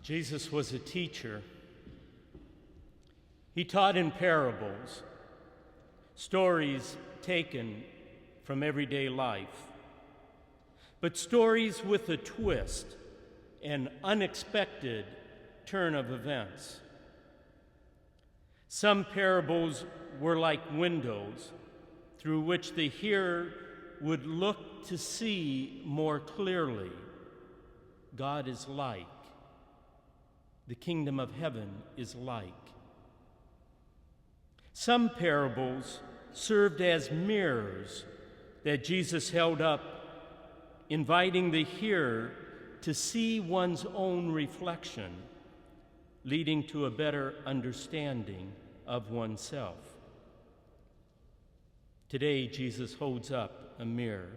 Jesus was a teacher. He taught in parables, stories taken from everyday life, but stories with a twist, an unexpected turn of events. Some parables were like windows through which the hearer would look to see more clearly. God is like. The kingdom of heaven is like. Some parables served as mirrors that Jesus held up, inviting the hearer to see one's own reflection, leading to a better understanding of oneself. Today, Jesus holds up a mirror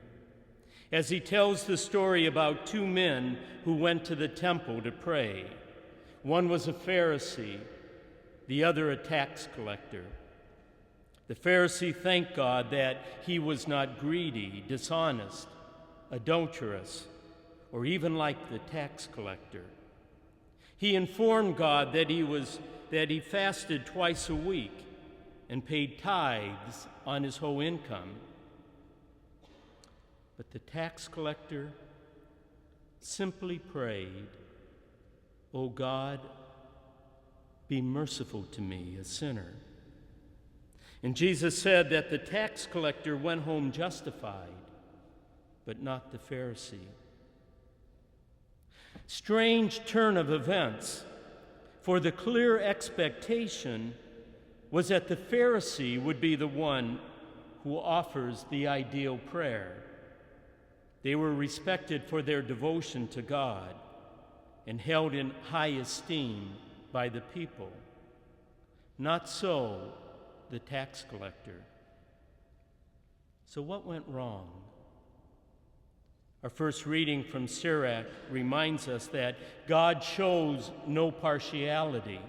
as he tells the story about two men who went to the temple to pray. One was a Pharisee, the other a tax collector. The Pharisee thanked God that he was not greedy, dishonest, adulterous, or even like the tax collector. He informed God that he fasted twice a week and paid tithes on his whole income. But the tax collector simply prayed, "O God, be merciful to me, a sinner." And Jesus said that the tax collector went home justified, but not the Pharisee. Strange turn of events, for the clear expectation was that the Pharisee would be the one who offers the ideal prayer. They were respected for their devotion to God and held in high esteem by the people. Not so the tax collector. So what went wrong? Our first reading from Sirach reminds us that God shows no partiality,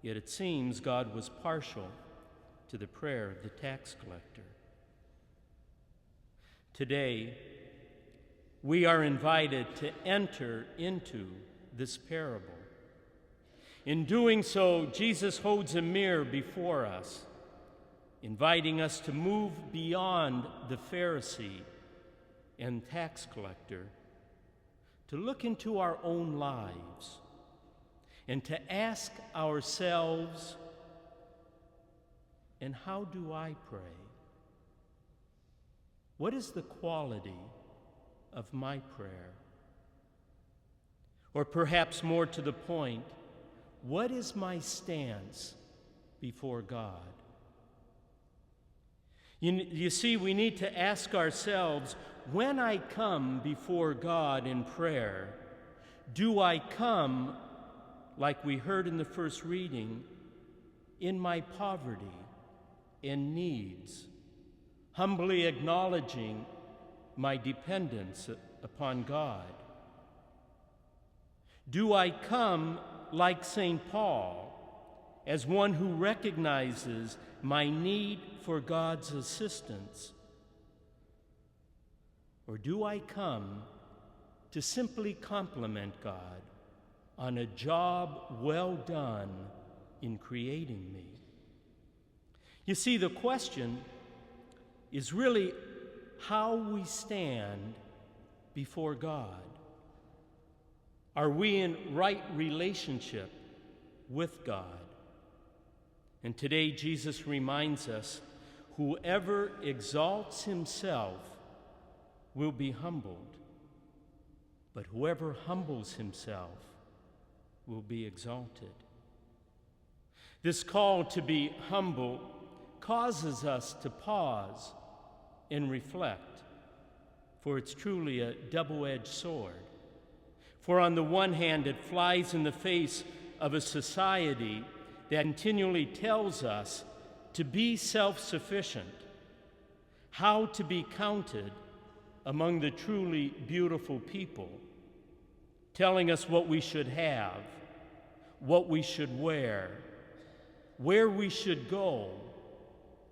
yet it seems God was partial to the prayer of the tax collector. Today, we are invited to enter into this parable. In doing so, Jesus holds a mirror before us, inviting us to move beyond the Pharisee and tax collector, to look into our own lives and to ask ourselves, and how do I pray? What is the quality of my prayer? Or perhaps more to the point, what is my stance before God? You see, we need to ask ourselves, when I come before God in prayer, do I come, like we heard in the first reading, in my poverty and needs, humbly acknowledging my dependence upon God? Do I come like St. Paul, as one who recognizes my need for God's assistance? Or do I come to simply compliment God on a job well done in creating me? You see, the question is really how we stand before God. Are we in right relationship with God? And today Jesus reminds us, whoever exalts himself will be humbled, but whoever humbles himself will be exalted. This call to be humble causes us to pause and reflect, for it's truly a double-edged sword. For on the one hand, it flies in the face of a society that continually tells us to be self-sufficient, how to be counted among the truly beautiful people, telling us what we should have, what we should wear, where we should go,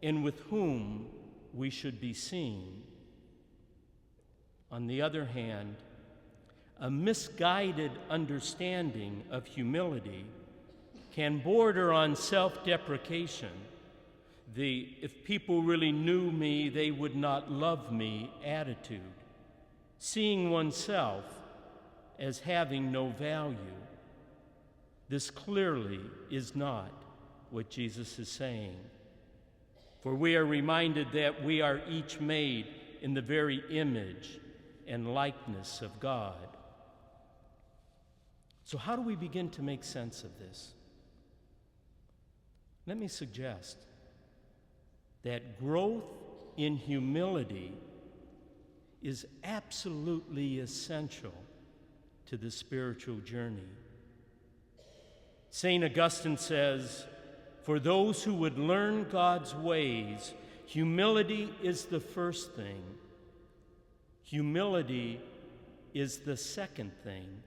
and with whom we should be seen. On the other hand, a misguided understanding of humility can border on self-deprecation. If people really knew me, they would not love me attitude, seeing oneself as having no value. This clearly is not what Jesus is saying. For we are reminded that we are each made in the very image and likeness of God. So how do we begin to make sense of this? Let me suggest that growth in humility is absolutely essential to the spiritual journey. St. Augustine says, "For those who would learn God's ways, humility is the first thing. Humility is the second thing.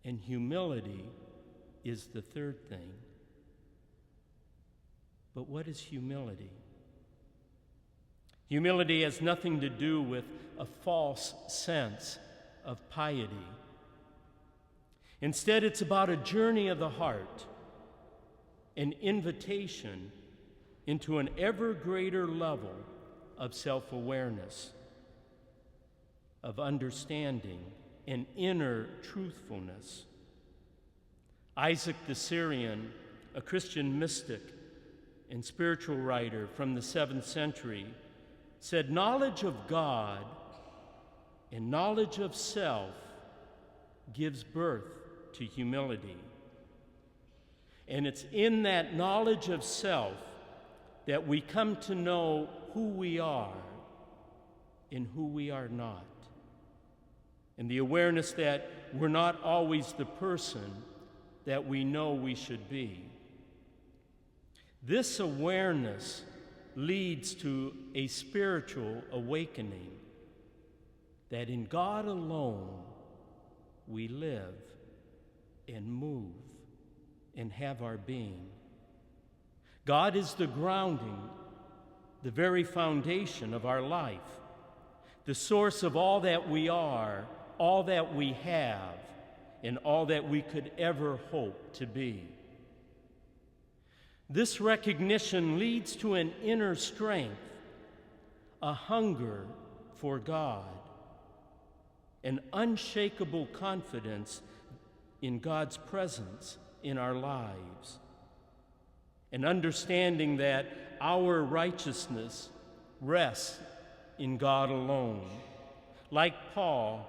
And humility is the third thing." But what is humility? Humility has nothing to do with a false sense of piety. Instead, it's about a journey of the heart, an invitation into an ever greater level of self-awareness, of understanding and inner truthfulness. Isaac the Syrian, a Christian mystic and spiritual writer from the 7th century, said, "Knowledge of God and knowledge of self gives birth to humility." And it's in that knowledge of self that we come to know who we are and who we are not, and the awareness that we're not always the person that we know we should be. This awareness leads to a spiritual awakening that in God alone we live and move and have our being. God is the grounding, the very foundation of our life, the source of all that we are, all that we have, and all that we could ever hope to be. This recognition leads to an inner strength, a hunger for God, an unshakable confidence in God's presence in our lives, an understanding that our righteousness rests in God alone. Like Paul,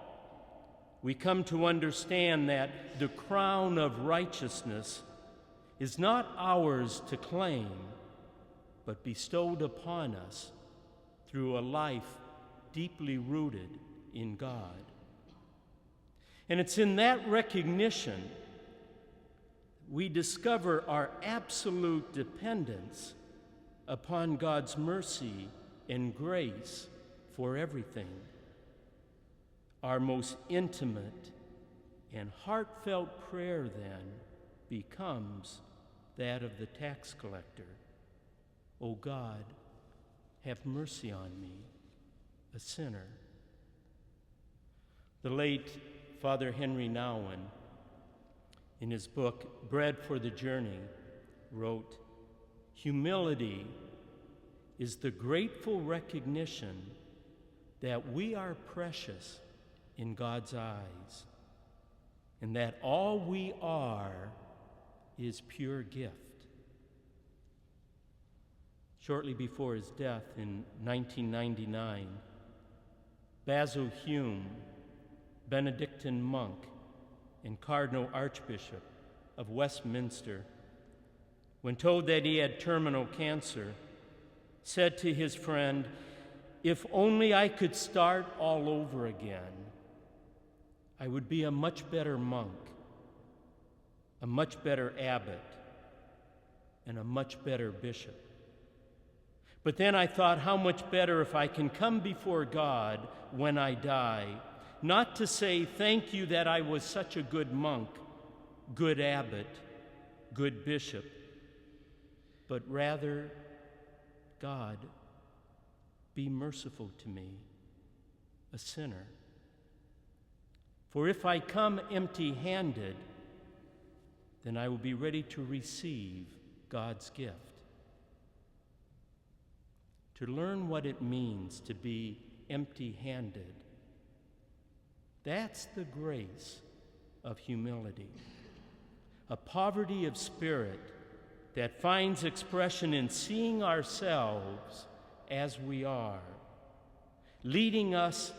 we come to understand that the crown of righteousness is not ours to claim, but bestowed upon us through a life deeply rooted in God. And it's in that recognition we discover our absolute dependence upon God's mercy and grace for everything. Our most intimate and heartfelt prayer then becomes that of the tax collector. "O God, have mercy on me, a sinner." The late Father Henry Nouwen, in his book, Bread for the Journey, wrote, "Humility is the grateful recognition that we are precious in God's eyes, and that all we are is pure gift." Shortly before his death in 1999, Basil Hume, Benedictine monk and Cardinal Archbishop of Westminster, when told that he had terminal cancer, said to his friend, "If only I could start all over again, I would be a much better monk, a much better abbot, and a much better bishop. But then I thought, how much better if I can come before God when I die, not to say thank you that I was such a good monk, good abbot, good bishop, but rather, God, be merciful to me, a sinner." For if I come empty-handed, then I will be ready to receive God's gift. To learn what it means to be empty-handed, that's the grace of humility, a poverty of spirit that finds expression in seeing ourselves as we are, leading us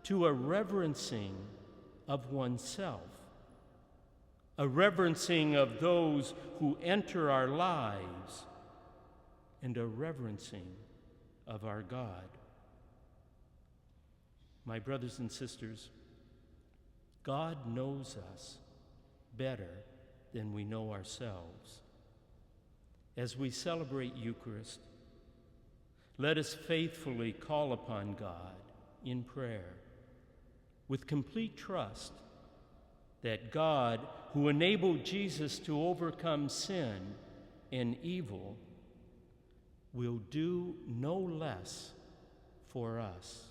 to a reverencing of oneself, a reverencing of those who enter our lives, and a reverencing of our God. My brothers and sisters, God knows us better than we know ourselves. As we celebrate Eucharist, let us faithfully call upon God in prayer with complete trust that God, who enabled Jesus to overcome sin and evil, will do no less for us.